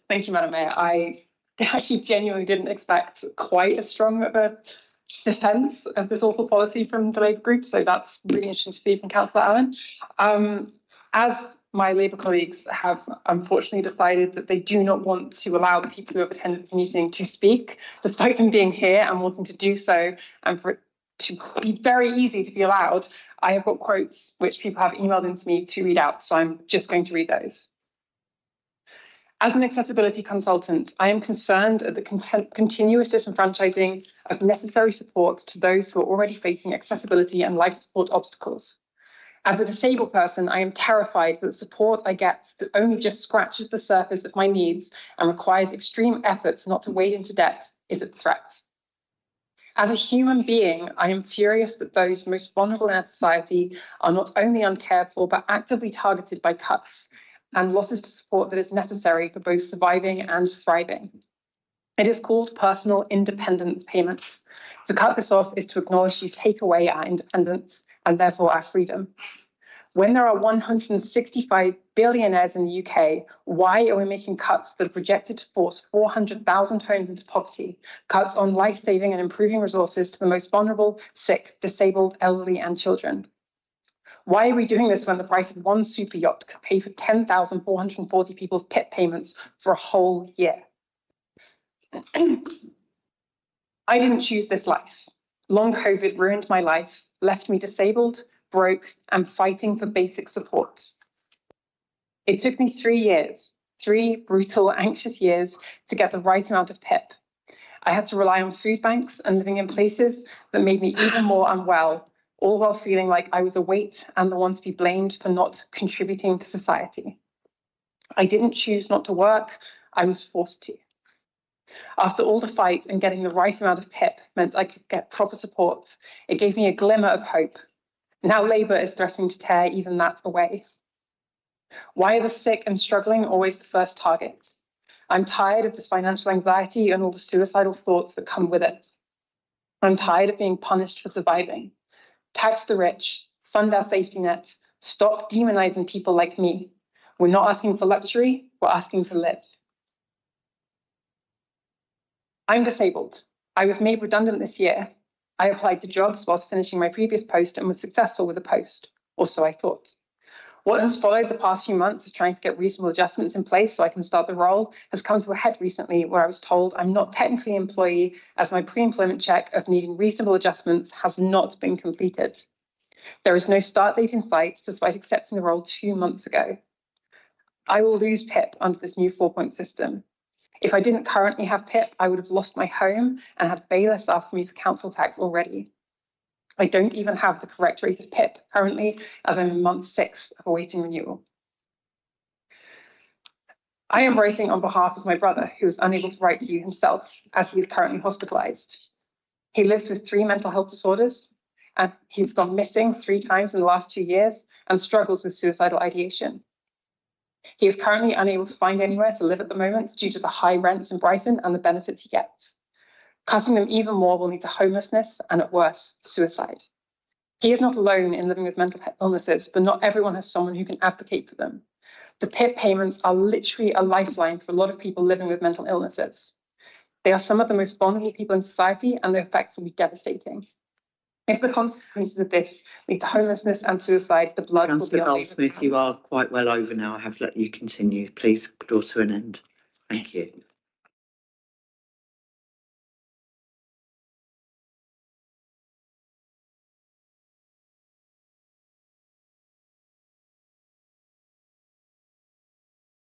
Thank you, Madam Mayor. I actually genuinely didn't expect quite as strong of a defence of this awful policy from the Labour group, so that's really interesting to see from Councillor Allen. As my Labour colleagues have unfortunately decided that they do not want to allow the people who have attended the meeting to speak, despite them being here and wanting to do so, and for it to be very easy to be allowed, I have got quotes which people have emailed into me to read out, so I'm just going to read those. As an accessibility consultant, I am concerned at the continuous disenfranchising of necessary support to those who are already facing accessibility and life support obstacles. As a disabled person, I am terrified that the support I get that only just scratches the surface of my needs and requires extreme efforts not to wade into debt is at threat. As a human being, I am furious that those most vulnerable in our society are not only uncared for, but actively targeted by cuts and losses to support that is necessary for both surviving and thriving. It is called personal independence payment. To cut this off is to acknowledge you take away our independence and therefore our freedom. When there are 165 billionaires in the UK, why are we making cuts that are projected to force 400,000 homes into poverty, cuts on life-saving and improving resources to the most vulnerable, sick, disabled, elderly and children? Why are we doing this when the price of one super yacht could pay for 10,440 people's PIP payments for a whole year? I didn't choose this life. Long COVID ruined my life, left me disabled, broke, and fighting for basic support. It took me 3 years, 3 brutal, anxious years to get the right amount of PIP. I had to rely on food banks and living in places that made me even more unwell, all while feeling like I was a weight and the one to be blamed for not contributing to society. I didn't choose not to work, I was forced to. After all the fight and getting the right amount of PIP meant I could get proper support, it gave me a glimmer of hope. Now Labour is threatening to tear even that away. Why are the sick and struggling always the first target? I'm tired of this financial anxiety and all the suicidal thoughts that come with it. I'm tired of being punished for surviving. Tax the rich, fund our safety net, stop demonizing people like me. We're not asking for luxury, we're asking to live. I'm disabled. I was made redundant this year. I applied to jobs whilst finishing my previous post and was successful with the post, or so I thought. What has followed the past few months of trying to get reasonable adjustments in place so I can start the role has come to a head recently, where I was told I'm not technically an employee as my pre-employment check of needing reasonable adjustments has not been completed. There is no start date in sight despite accepting the role 2 months ago. I will lose PIP under this new 4-point system. If I didn't currently have PIP, I would have lost my home and had bailiffs after me for council tax already. I don't even have the correct rate of PIP currently, as I'm in month 6 of awaiting renewal. I am writing on behalf of my brother, who is unable to write to you himself, as he is currently hospitalised. He lives with 3 mental health disorders, and he's gone missing 3 times in the last 2 years and struggles with suicidal ideation. He is currently unable to find anywhere to live at the moment due to the high rents in Brighton and the benefits he gets. Cutting them even more will lead to homelessness and, at worst, suicide. He is not alone in living with mental illnesses, but not everyone has someone who can advocate for them. The PIP payments are literally a lifeline for a lot of people living with mental illnesses. They are some of the most vulnerable people in society, and their effects will be devastating. If the consequences of this lead to homelessness and suicide, the blood will be on. Councillor Goldsmith, you are quite well over now. I have let you continue. Please draw to an end. Thank you.